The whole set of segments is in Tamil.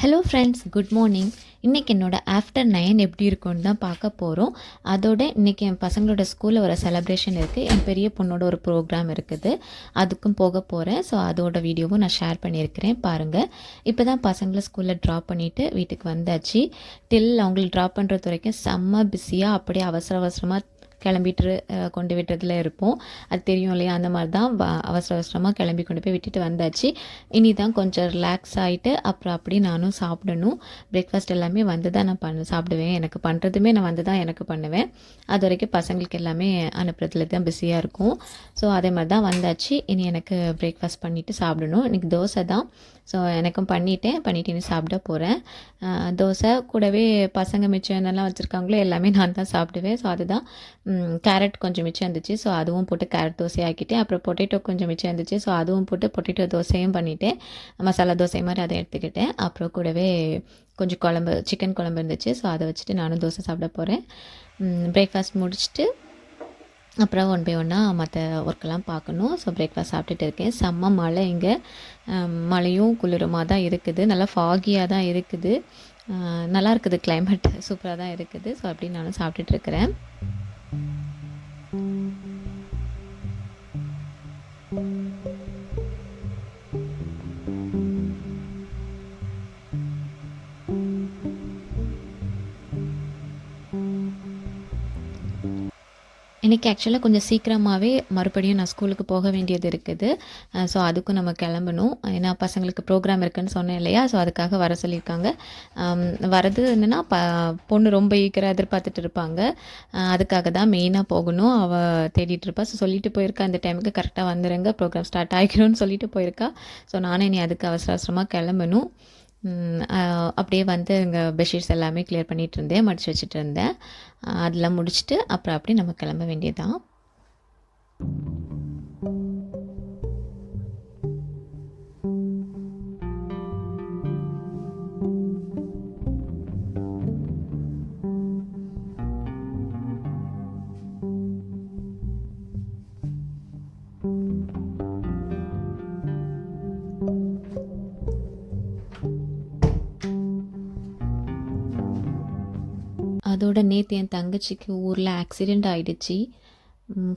Hello friends, good morning. இன்றைக்கி என்னோடய ஆஃப்டர் 9 எப்படி இருக்குன்னு தான் பார்க்க போகிறோம். அதோட இன்றைக்கி என் பசங்களோட ஸ்கூலில் ஒரு செலிப்ரேஷன் இருக்குது. என் பெரிய பொண்ணோட ஒரு ப்ரோக்ராம் இருக்குது, அதுக்கும் போக போகிறேன். ஸோ அதோட வீடியோவும் நான் ஷேர் பண்ணியிருக்கிறேன், பாருங்கள். இப்போ தான் பசங்களை ஸ்கூலில் ட்ராப் பண்ணிவிட்டு வீட்டுக்கு வந்தாச்சு. அவங்களுக்கு ட்ராப் பண்ணுறது வரைக்கும் செம்ம பிஸியாக அப்படியே அவசர அவசரமாக கிளம்பிட்டு கொண்டு விட்டுறதுல இருப்போம். அது தெரியும் இல்லையா? அந்த மாதிரி தான் அவசர அவசரமாக கிளம்பி கொண்டு போய் விட்டுட்டு வந்தாச்சு. இனி தான் கொஞ்சம் ரிலாக்ஸ் ஆகிட்டு அப்புறம் அப்படி நானும் சாப்பிடணும். பிரேக்ஃபாஸ்ட் எல்லாமே வந்து தான் நான் சாப்பிடுவேன். எனக்கு பண்ணுறதுமே நான் வந்து தான் எனக்கு பண்ணுவேன். அது வரைக்கும் பசங்களுக்கு எல்லாமே அனுப்புறதுல தான் பிஸியாக இருக்கும். ஸோ அதே மாதிரி தான் வந்தாச்சு. இனி எனக்கு பிரேக்ஃபாஸ்ட் பண்ணிவிட்டு சாப்பிடணும். இன்றைக்கி தோசை தான். ஸோ எனக்கும் பண்ணிவிட்டு இனி சாப்பிட போகிறேன். தோசை கூடவே பசங்க மிச்சம் என்னெல்லாம் வச்சுருக்காங்களோ எல்லாமே நான் தான் சாப்பிடுவேன். ஸோ அதுதான் கேரட் கொஞ்சம் மிச்சம் இருந்துச்சு. ஸோ அதுவும் போட்டு கேரட் தோசை ஆக்கிட்டேன். அப்புறம் பொட்டேட்டோ கொஞ்சம் மிச்சம் இருந்துச்சு. ஸோ அதுவும் போட்டு பொட்டேட்டோ தோசையும் பண்ணிவிட்டேன். மசாலா தோசை மாதிரி அதை எடுத்துக்கிட்டேன். அப்புறம் கூடவே கொஞ்சம் சிக்கன் குழம்பு இருந்துச்சு. ஸோ அதை வச்சுட்டு நானும் தோசை சாப்பிட போகிறேன். பிரேக்ஃபாஸ்ட் முடிச்சுட்டு அப்புறம் ஒன் பை ஒன்னாக மற்ற ஒர்க்கெல்லாம் பார்க்கணும். ஸோ பிரேக்ஃபாஸ்ட் சாப்பிட்டுட்டு இருக்கேன். செம்ம மழை இங்கே. மழையும் குளிருமாக தான் இருக்குது. நல்லா ஃபாகியாக தான் இருக்குது. நல்லா இருக்குது, கிளைமேட் சூப்பராக தான் இருக்குது. ஸோ அப்படி நானும் சாப்பிட்டுட்ருக்கிறேன். இன்றைக்கி ஆக்சுவலாக கொஞ்சம் சீக்கிரமாகவே மறுபடியும் நான் ஸ்கூலுக்கு போக வேண்டியது இருக்குது. ஸோ அதுக்கும் நம்ம கிளம்பணும். ஏன்னா பசங்களுக்கு ப்ரோக்ராம் இருக்குதுன்னு சொன்னேன் இல்லையா? ஸோ அதுக்காக வர சொல்லியிருக்காங்க. வரது என்னென்னா பொண்ணு ரொம்ப ஈக்கராக எதிர்பார்த்துட்டு இருப்பாங்க. அதுக்காக தான் மெயினாக போகணும். அவள் தேடிட்டு இருப்பா. ஸோ சொல்லிட்டு போயிருக்கா, அந்த டைமுக்கு கரெக்டாக வந்துடுங்க, ப்ரோக்ராம் ஸ்டார்ட் ஆகிக்கணும்னு சொல்லிட்டு போயிருக்கா. ஸோ நானே இனி அதுக்கு அவசர அவசரமாக கிளம்பணும். அப்படியே வந்து இங்கே பெட்ஷீட்ஸ் எல்லாமே கிளியர் பண்ணிகிட்டு இருந்தேன், மடித்து வச்சுட்டு இருந்தேன். அதெல்லாம் முடிச்சுட்டு அப்புறம் அப்படியே நம்ம கிளம்ப வேண்டியதான். அதோட நேற்று என் தங்கச்சிக்கு ஊரில் ஆக்சிடெண்ட் ஆகிடுச்சு.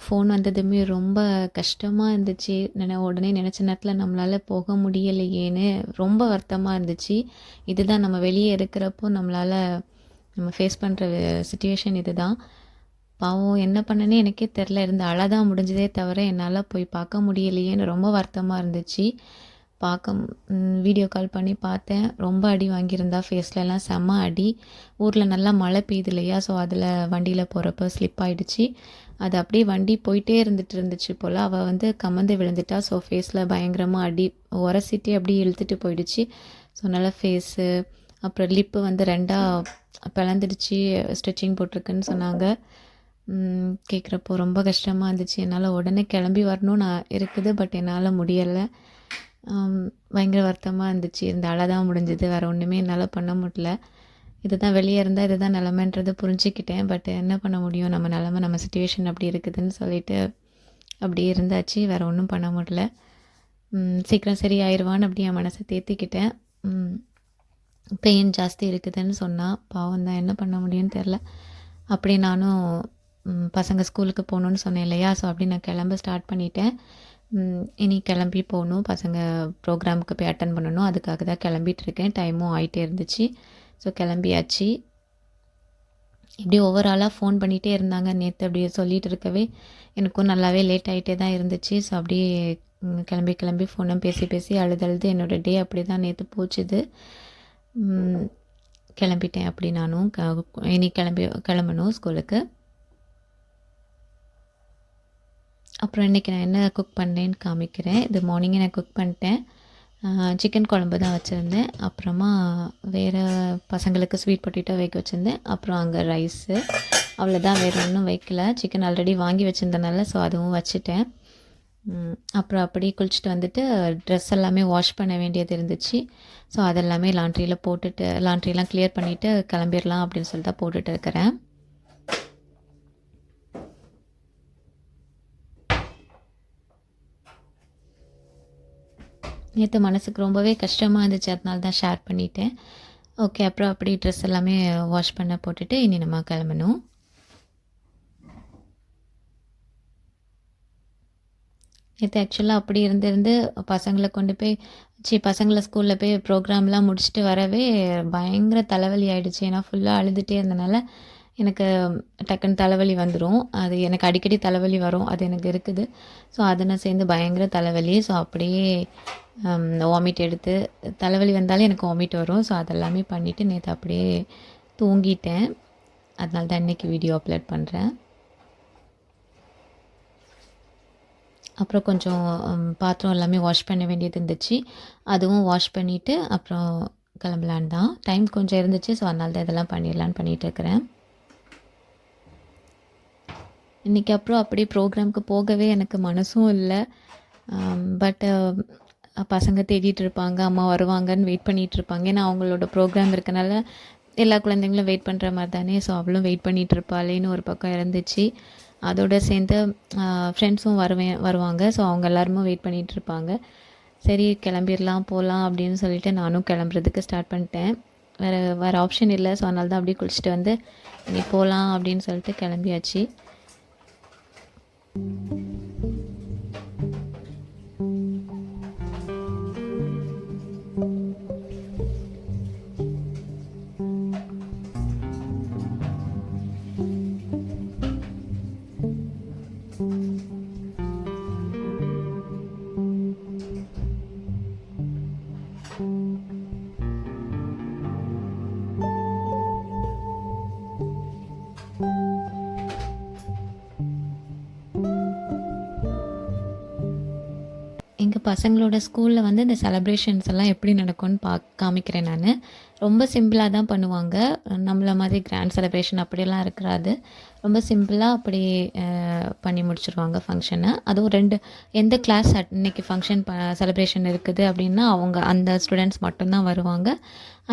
ஃபோன் வந்ததுமே ரொம்ப கஷ்டமாக இருந்துச்சு. உடனே நினச்ச நேரத்தில் நம்மளால் போக முடியலையேன்னு ரொம்ப வருத்தமாக இருந்துச்சு. இதுதான் நம்ம வெளியே இருக்கிறப்போ நம்ம ஃபேஸ் பண்ணுற சிச்சுவேஷன் இது தான். பாவம், என்ன பண்ணனே எனக்கே தெரில. அழதான் முடிஞ்சதே தவிர என்னால் போய் பார்க்க முடியலையேன்னு ரொம்ப வருத்தமாக இருந்துச்சு. வீடியோ கால் பண்ணி பார்த்தேன். ரொம்ப அடி வாங்கியிருந்தா, ஃபேஸ்லலாம் செம்ம அடி. ஊரில் நல்லா மழை பெய்யுது இல்லையா? ஸோ அதில் வண்டியில் போகிறப்ப ஸ்லிப் ஆகிடுச்சு. அது அப்படியே வண்டி போயிட்டே இருந்துச்சு போல். அவள் வந்து கமந்து விழுந்துட்டா. ஸோ ஃபேஸில் பயங்கரமாக அடி உரசிட்டு அப்படியே இழுத்துட்டு போயிடுச்சு. ஸோ நல்லா ஃபேஸு அப்புறம் லிப்பு வந்து ரெண்டாக பிளந்துடுச்சு. ஸ்டிச்சிங் போட்டிருக்குன்னு சொன்னாங்க. கேட்குறப்போ ரொம்ப கஷ்டமாக இருந்துச்சு. என்னால் உடனே கிளம்பி வரணும்னு இருக்குது, பட் என்னால் முடியலை. பயங்கர வருத்தமாக இருந்துச்சு. அழதான் முடிஞ்சது, வேறு ஒன்றுமே என்னால் பண்ண முடியல. இதுதான் வெளியே இருந்தால் இதுதான் நிலமைன்றதை புரிஞ்சுக்கிட்டேன். பட் என்ன பண்ண முடியும், நம்ம நிலமை, நம்ம சிச்சுவேஷன் அப்படி இருக்குதுன்னு சொல்லிட்டு அப்படியே இருந்தாச்சு. வேறு ஒன்றும் பண்ண முடியல. சீக்கிரம் சரி ஆயிடுவான்னு அப்படி என் மனசை தேத்திக்கிட்டேன். பெயின் ஜாஸ்தி இருக்குதுன்னு சொன்னால் பாவம் தான், என்ன பண்ண முடியும்னு தெரில. அப்படி நானும் பசங்க ஸ்கூலுக்கு போகணுன்னு சொன்னேன் இல்லையா? ஸோ அப்படி நான் கிளம்ப ஸ்டார்ட் பண்ணிட்டேன். இனி கிளம்பி போகணும். பசங்க ப்ரோக்ராமுக்கு போய் அட்டன் பண்ணணும். அதுக்காக தான் கிளம்பிகிட்ருக்கேன். டைமும் ஆகிட்டே இருந்துச்சு. ஸோ கிளம்பியாச்சு. இப்படி ஓவராலாக ஃபோன் பண்ணிகிட்டே இருந்தாங்க நேற்று. அப்படியே சொல்லிகிட்டு இருக்கவே எனக்கும் நல்லாவே லேட் ஆகிட்டே தான் இருந்துச்சு. ஸோ அப்படியே கிளம்பி ஃபோனை பேசி அழுது என்னோடய டே அப்படி தான் நேற்று போச்சுது. கிளம்பிட்டேன். அப்படி நானும் இனி கிளம்பணும் ஸ்கூலுக்கு. அப்புறம் இன்றைக்கி நான் என்ன குக் பண்ணேன்னு காமிக்கிறேன். இது மார்னிங்கே நான் குக் பண்ணிட்டேன். சிக்கன் குழம்பு தான் வச்சுருந்தேன். அப்புறமா வேறு பசங்களுக்கு ஸ்வீட் பொட்டேட்டோ வைக்க வச்சுருந்தேன். அப்புறம் அங்கே ரைஸு, அவ்வளோதான், வேறு ஒன்றும் வைக்கல. சிக்கன் ஆல்ரெடி வாங்கி வச்சுருந்தனால ஸோ அதுவும் வச்சுட்டேன். அப்புறம் அப்படியே குளிச்சுட்டு வந்துட்டு ட்ரெஸ் எல்லாமே வாஷ் பண்ண வேண்டியது இருந்துச்சு. ஸோ அதெல்லாமே லாண்ட்ரியெலாம் கிளியர் பண்ணிவிட்டு கிளம்பிடலாம் அப்படின்னு சொல்லி தான் போட்டுட்டு இருக்கிறேன். நேற்று மனசுக்கு ரொம்பவே கஷ்டமாக இருந்துச்சு, அதனால தான் ஷேர் பண்ணிட்டேன். ஓகே, அப்புறம் அப்படி ட்ரெஸ் எல்லாமே வாஷ் பண்ண போட்டுட்டு இனி நம்ம கிளம்பணும். நேற்று ஆக்சுவலாக அப்படி இருந்திருந்து பசங்களை கொண்டு போய் பசங்களை ஸ்கூலில் போய் ப்ரோக்ராம்லாம் முடிச்சுட்டு வரவே பயங்கர தலைவலி ஆகிடுச்சு. ஏன்னா ஃபுல்லாக அழுதுகிட்டே இருந்தனால எனக்கு டக்குன்னு தலைவலி வந்துடும். அது எனக்கு அடிக்கடி தலைவலி வரும், அது எனக்கு இருக்குது. ஸோ அதனை சேர்ந்து பயங்கர தலைவலி. ஸோ அப்படியே வாமிட் எடுத்து தலைவலி வந்தாலே எனக்கு வாமிட் வரும். ஸோ அதெல்லாமே பண்ணிவிட்டு நேற்று அப்படியே தூங்கிட்டேன். அதனால தான் இன்றைக்கி வீடியோ அப்லோட் பண்ணுறேன். அப்புறம் கொஞ்சம் பாத்திரம் எல்லாமே வாஷ் பண்ண வேண்டியது இருந்துச்சு. அதுவும் வாஷ் பண்ணிவிட்டு அப்புறம் கிளம்பலான்னு தான். டைம் கொஞ்சம் இருந்துச்சு. ஸோ அதனால தான் இதெல்லாம் பண்ணிடலான்னு பண்ணிகிட்ருக்கிறேன். இன்றைக்கி அப்புறம் அப்படியே ப்ரோக்ராமுக்கு போகவே எனக்கு மனசும் இல்லை. பட்டு பசங்க தேடிட்டு இருப்பாங்க, அம்மா வருவாங்கன்னு வெயிட் பண்ணிகிட்ருப்பாங்க. ஏன்னா அவங்களோட ப்ரோக்ராம் இருக்கனால எல்லா குழந்தைங்களும் வெயிட் பண்ணுற மாதிரி தானே. ஸோ அவளும் வெயிட் பண்ணிகிட்டு இருப்பாளேன்னு ஒரு பக்கம் இருந்துச்சு. அதோடு சேர்ந்து ஃப்ரெண்ட்ஸும் வருவாங்க. ஸோ அவங்க எல்லாருமே வெயிட் பண்ணிகிட்ருப்பாங்க. சரி கிளம்பிடலாம் போகலாம் அப்படின்னு சொல்லிவிட்டு நானும் கிளம்புறதுக்கு ஸ்டார்ட் பண்ணிட்டேன். வேறு ஆப்ஷன் இல்லை. ஸோ அதனால தான் அப்படியே குளிச்சுட்டு வந்து நீ போகலாம் அப்படின்னு சொல்லிட்டு கிளம்பியாச்சு. எங்கள் பசங்களோட ஸ்கூலில் வந்து இந்த செலப்ரேஷன்ஸ் எல்லாம் எப்படி நடக்கும்னு காமிக்கிறேன் நான். ரொம்ப சிம்பிளாக தான் பண்ணுவாங்க. நம்மள மாதிரி கிராண்ட் செலப்ரேஷன் அப்படியெல்லாம் இருக்காது. ரொம்ப சிம்பிளாக அப்படி பண்ணி முடிச்சுருவாங்க ஃபங்க்ஷனை. அதுவும் எந்த கிளாஸ் இன்றைக்கி ஃபங்க்ஷன் செலப்ரேஷன் இருக்குது அப்படின்னா அவங்க அந்த ஸ்டூடெண்ட்ஸ் மட்டும்தான் வருவாங்க.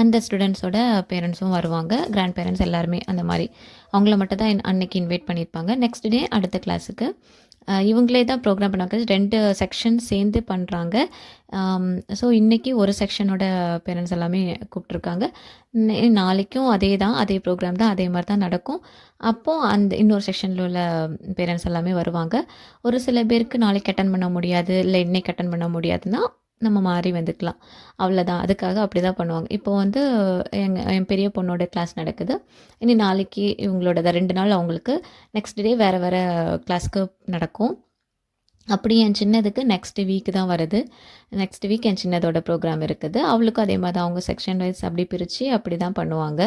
அந்த ஸ்டூடெண்ட்ஸோட பேரண்ட்ஸும் வருவாங்க. கிராண்ட் பேரண்ட்ஸ் எல்லாருமே அந்த மாதிரி அவங்கள மட்டும் தான் அன்னைக்கு இன்வைட் பண்ணியிருப்பாங்க. நெக்ஸ்ட் டே அடுத்த கிளாஸுக்கு இவங்களே தான் ப்ரோக்ராம் பண்ணாங்க. 2 செக்ஷன் சேர்ந்து பண்ணுறாங்க. ஸோ இன்றைக்கி ஒரு செக்ஷனோட பேரண்ட்ஸ் எல்லாமே கூப்பிட்ருக்காங்க. நாளைக்கும் அதே தான், அதே ப்ரோக்ராம் தான், அதே மாதிரி தான் நடக்கும். அப்போது அந்த இன்னொரு செக்ஷனில் உள்ள பேரண்ட்ஸ் எல்லாமே வருவாங்க. ஒரு சில பேருக்கு நாளைக்கு அட்டன் பண்ண முடியாது, இல்லை இன்னைக்கு அட்டன் பண்ண முடியாதுன்னா நம்ம மாறி வந்துக்கலாம். அவ்வளோதான். அதுக்காக அப்படி தான் பண்ணுவாங்க. இப்போ வந்து என் பெரிய பொண்ணோட கிளாஸ் நடக்குது. இனி நாளைக்கு இவங்களோட 2 நாள் அவங்களுக்கு நெக்ஸ்ட் டே வேறு வேறு கிளாஸ்க்கு நடக்கும். அப்படி என் சின்னதுக்கு நெக்ஸ்ட் வீக் தான் வருது. நெக்ஸ்ட் வீக் என் சின்னதோட ப்ரோக்ராம் இருக்குது. அவளுக்கும் அதே மாதிரி தான் அவங்க செக்ஷன் வைஸ் அப்படி பிரித்து அப்படி தான் பண்ணுவாங்க.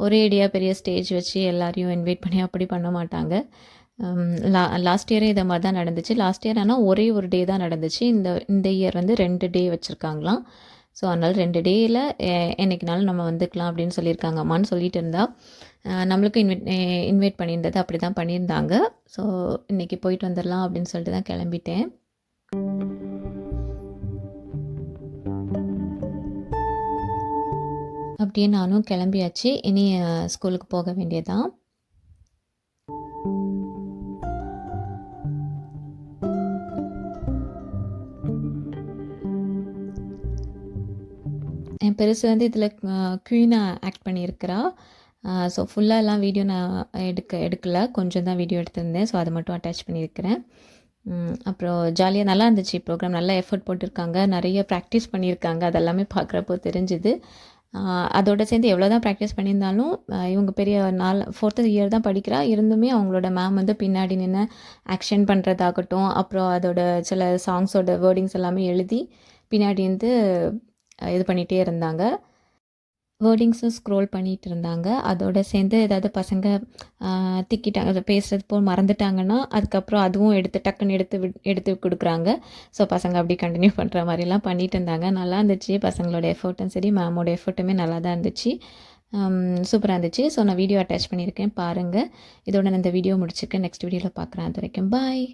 ஒரேடியாக பெரிய ஸ்டேஜ் வச்சு எல்லாரையும் இன்வைட் பண்ணி அப்படி பண்ண மாட்டாங்க. லாஸ்ட் இயரே இதை மாதிரி தான் நடந்துச்சு. லாஸ்ட் இயர் ஆனால் ஒரே ஒரு டே தான் நடந்துச்சு. இந்த இயர் வந்து 2 டே வச்சுருக்காங்களாம். ஸோ அதனால் 2 டேயில் என்றைக்குனாலும் நம்ம வந்துக்கலாம் அப்படின்னு சொல்லியிருக்காங்க. அம்மான்னு சொல்லிட்டு இருந்தா. நம்மளுக்கும் இன்வைட் பண்ணியிருந்தது அப்படி தான் பண்ணியிருந்தாங்க. ஸோ இன்றைக்கி போயிட்டு வந்துடலாம் அப்படின்னு சொல்லிட்டு தான் கிளம்பிட்டேன். அப்படியே நானும் கிளம்பியாச்சு. இனி ஸ்கூலுக்கு போக வேண்டியதான். என் பெருசு வந்து இதில் குயினாக ஆக்ட் பண்ணியிருக்கிறா. ஸோ ஃபுல்லாலாம் வீடியோ நான் எடுக்கல. கொஞ்சம் தான் வீடியோ எடுத்திருந்தேன். ஸோ அதை மட்டும் அட்டாச் பண்ணியிருக்கிறேன். அப்புறம் ஜாலியாக நல்லா இருந்துச்சு ப்ரோக்ராம். நல்லா எஃபர்ட் போட்டிருக்காங்க. நிறைய ப்ராக்டிஸ் பண்ணியிருக்காங்க. அதெல்லாமே பார்க்குறப்போ தெரிஞ்சுது. அதோட சேர்ந்து எவ்வளோ தான் ப்ராக்டிஸ் பண்ணியிருந்தாலும் இவங்க பெரிய 4th இயர் தான் படிக்கிறா. இருந்துமே அவங்களோட மேம் வந்து பின்னாடி நின்று ஆக்ஷன் பண்ணுறதாகட்டும், அப்புறம் அதோட சில சாங்ஸோட வேர்டிங்ஸ் எல்லாமே எழுதி பின்னாடி வந்து இது பண்ணிகிட்டே இருந்தாங்க. வேர்டிங்ஸும் ஸ்க்ரோல் பண்ணிகிட்டு இருந்தாங்க. அதோடு சேர்ந்து ஏதாவது பசங்க திக்கிட்டாங்க, அதை பேசுகிறது போல் மறந்துட்டாங்கன்னா அதுக்கப்புறம் அதுவும் டக்குன்னு எடுத்து கொடுக்குறாங்க. ஸோ பசங்க அப்படி கண்டினியூ பண்ணுற மாதிரிலாம் பண்ணிகிட்டு இருந்தாங்க. நல்லா இருந்துச்சு. பசங்களோட எஃபர்ட்டும் சரி, மேமோட எஃபர்ட்டுமே நல்லா தான் இருந்துச்சு. சூப்பராக இருந்துச்சு. ஸோ நான் வீடியோ அட்டாச் பண்ணியிருக்கேன், பாருங்கள். இதோட நான் இந்த வீடியோ முடிச்சுருக்கேன். நெக்ஸ்ட் வீடியோவில் பார்க்குறேன். அது வரைக்கும் பாய்.